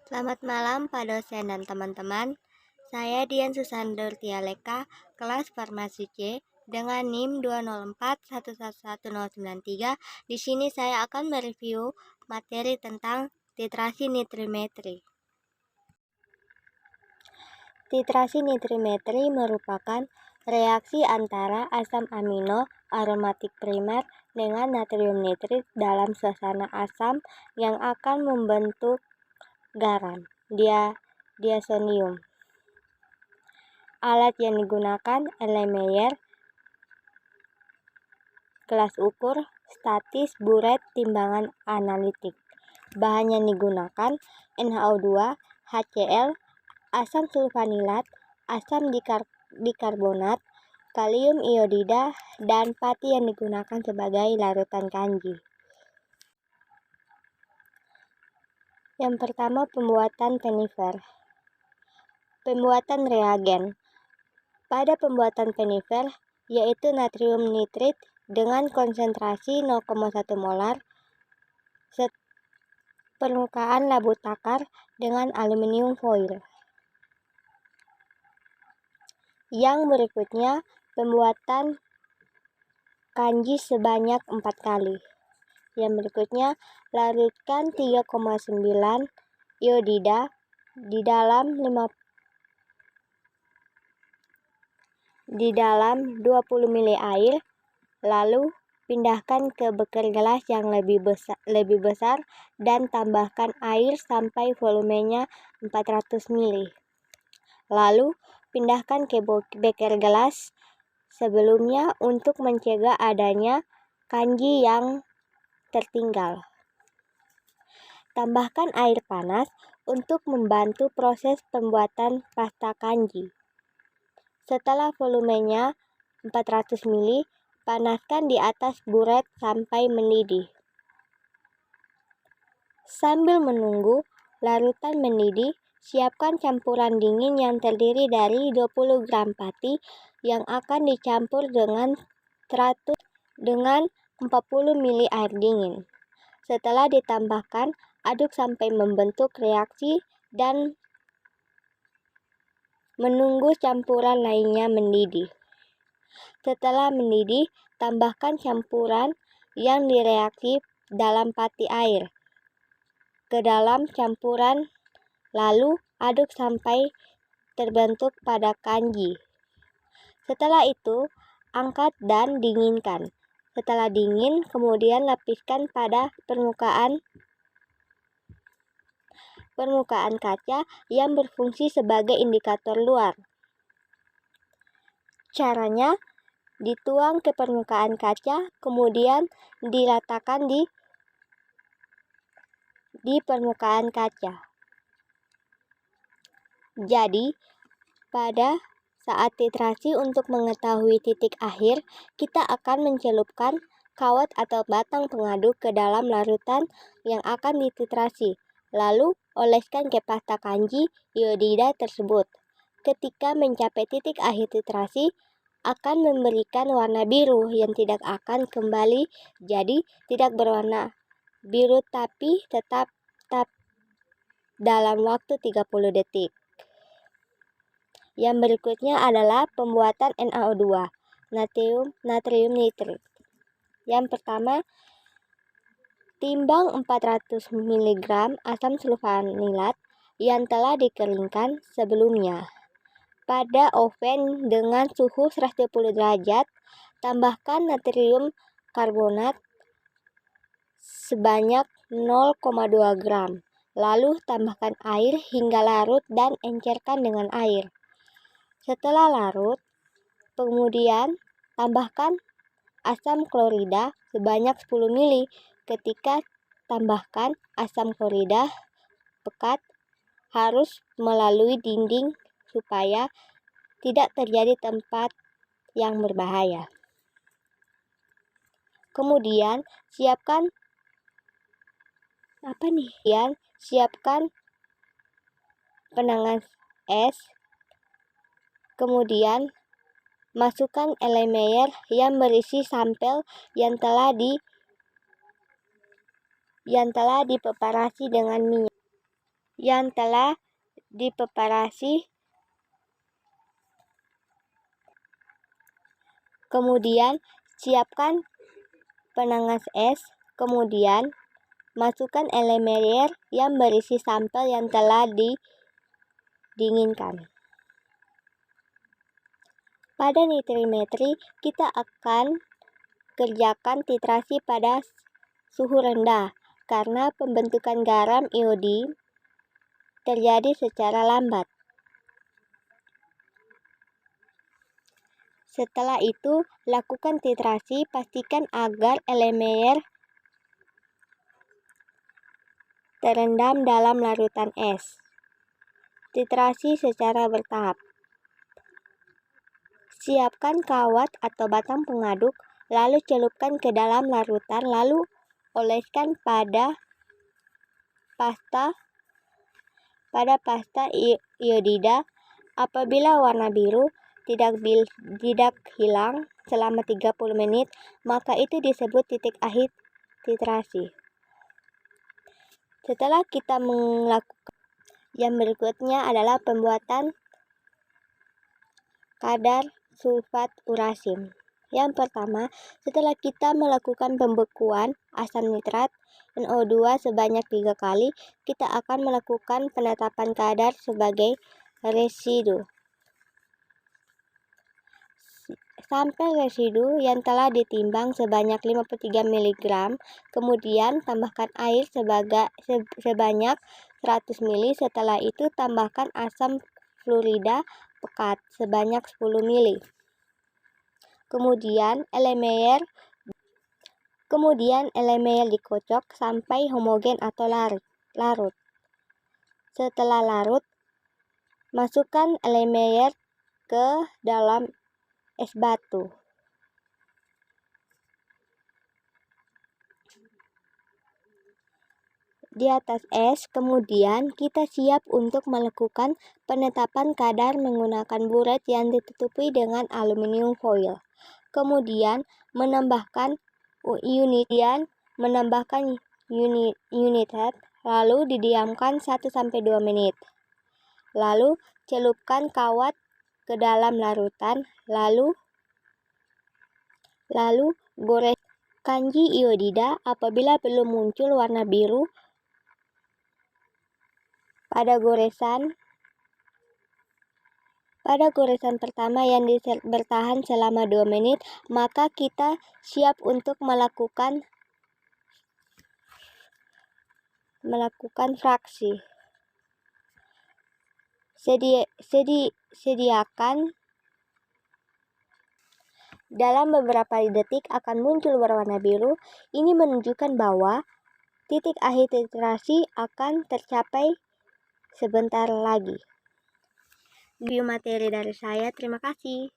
Selamat malam Pak dosen dan teman-teman. Saya Dian Susandur Tialeka, kelas Farmasi C dengan NIM 204111093. Di sini saya akan mereview materi tentang titrasi nitrimetri. Titrasi nitrimetri merupakan reaksi antara asam amino aromatik primer dengan natrium nitrit dalam suasana asam yang akan membentuk garam, diasonium. Alat yang digunakan Erlenmeyer, kelas ukur, statis, buret, timbangan analitik. Bahan yang digunakan NaO2, HCl, asam sulfanilat, asam dikarbonat, kalium iodida, dan pati yang digunakan sebagai larutan kanji. Yang pertama, pembuatan penifer. Pembuatan reagen. Pada pembuatan penifer, yaitu natrium nitrit dengan konsentrasi 0,1 molar, permukaan labu takar dengan aluminium foil. Yang berikutnya, pembuatan kanji sebanyak 4 kali. Yang berikutnya, larutkan 3,9 iodida di dalam 20 ml air, lalu pindahkan ke beker gelas yang lebih besar dan tambahkan air sampai volumenya 400 ml. Lalu pindahkan ke beker gelas sebelumnya untuk mencegah adanya kanji yang tertinggal. Tambahkan air panas untuk membantu proses pembuatan pasta kanji. Setelah volumenya 400 ml, panaskan di atas buret sampai mendidih. Sambil menunggu larutan mendidih, siapkan campuran dingin yang terdiri dari 20 gram pati yang akan dicampur dengan 40 ml air dingin. Setelah ditambahkan, aduk sampai membentuk reaksi dan menunggu campuran lainnya mendidih. Setelah mendidih, tambahkan campuran yang direaksi dalam pati air ke dalam campuran, lalu aduk sampai terbentuk pada kanji. Setelah itu, angkat dan dinginkan. Setelah dingin, kemudian lapiskan pada permukaan kaca yang berfungsi sebagai indikator luar. Caranya, dituang ke permukaan kaca, kemudian diletakkan di permukaan kaca. Jadi, pada saat titrasi untuk mengetahui titik akhir, kita akan mencelupkan kawat atau batang pengaduk ke dalam larutan yang akan dititrasi, lalu oleskan ke pasta kanji iodida tersebut. Ketika mencapai titik akhir titrasi, akan memberikan warna biru yang tidak akan kembali jadi tidak berwarna biru tapi tetap dalam waktu 30 detik. Yang berikutnya adalah pembuatan NaO2, natrium nitrit. Yang pertama, timbang 400 mg asam sulfanilat yang telah dikeringkan sebelumnya. Pada oven dengan suhu 110 derajat, tambahkan natrium karbonat sebanyak 0,2 gram. Lalu tambahkan air hingga larut dan encerkan dengan air. Setelah larut, kemudian tambahkan asam klorida sebanyak 10 ml. Ketika tambahkan asam klorida pekat, harus melalui dinding supaya tidak terjadi tempat yang berbahaya. Kemudian siapkan penangan es. Kemudian masukkan Erlenmeyer yang berisi sampel yang telah dipreparasi dengan minyak. yang telah dipreparasi. Kemudian siapkan penangas es, kemudian masukkan elemen yang berisi sampel yang telah didinginkan. Pada nitrimetri, kita akan kerjakan titrasi pada suhu rendah, karena pembentukan garam iodin terjadi secara lambat. Setelah itu, lakukan titrasi, pastikan agar elemen terendam dalam larutan es. Titrasi secara bertahap. Siapkan kawat atau batang pengaduk, lalu celupkan ke dalam larutan, lalu oleskan pada pasta iodida. Apabila warna biru tidak hilang selama 30 menit, maka itu disebut titik akhir titrasi. Setelah kita melakukan, yang berikutnya adalah pembuatan kadar sulfat urasim. Yang pertama, setelah kita melakukan pembekuan asam nitrat NO2 sebanyak 3 kali, kita akan melakukan penetapan kadar sebagai residu. Sampel residu yang telah ditimbang sebanyak 53 mg, kemudian tambahkan air sebanyak 100 ml. Setelah itu tambahkan asam fluorida pekat sebanyak 10 ml. Kemudian elemen dikocok sampai homogen atau larut. Setelah larut, masukkan elemen ke dalam es batu. Di atas es, kemudian kita siap untuk melakukan penetapan kadar menggunakan buret yang ditutupi dengan aluminium foil. Kemudian menambahkan unit head, lalu didiamkan 1-2 menit. Lalu celupkan kawat ke dalam larutan, lalu gores kanji iodida. Apabila belum muncul warna biru pada goresan pertama yang bertahan selama 2 menit, maka kita siap untuk melakukan fraksi. Sediakan dalam beberapa detik akan muncul berwarna biru. Ini menunjukkan bahwa titik akhir titrasi akan tercapai sebentar lagi. Review materi dari saya, terima kasih.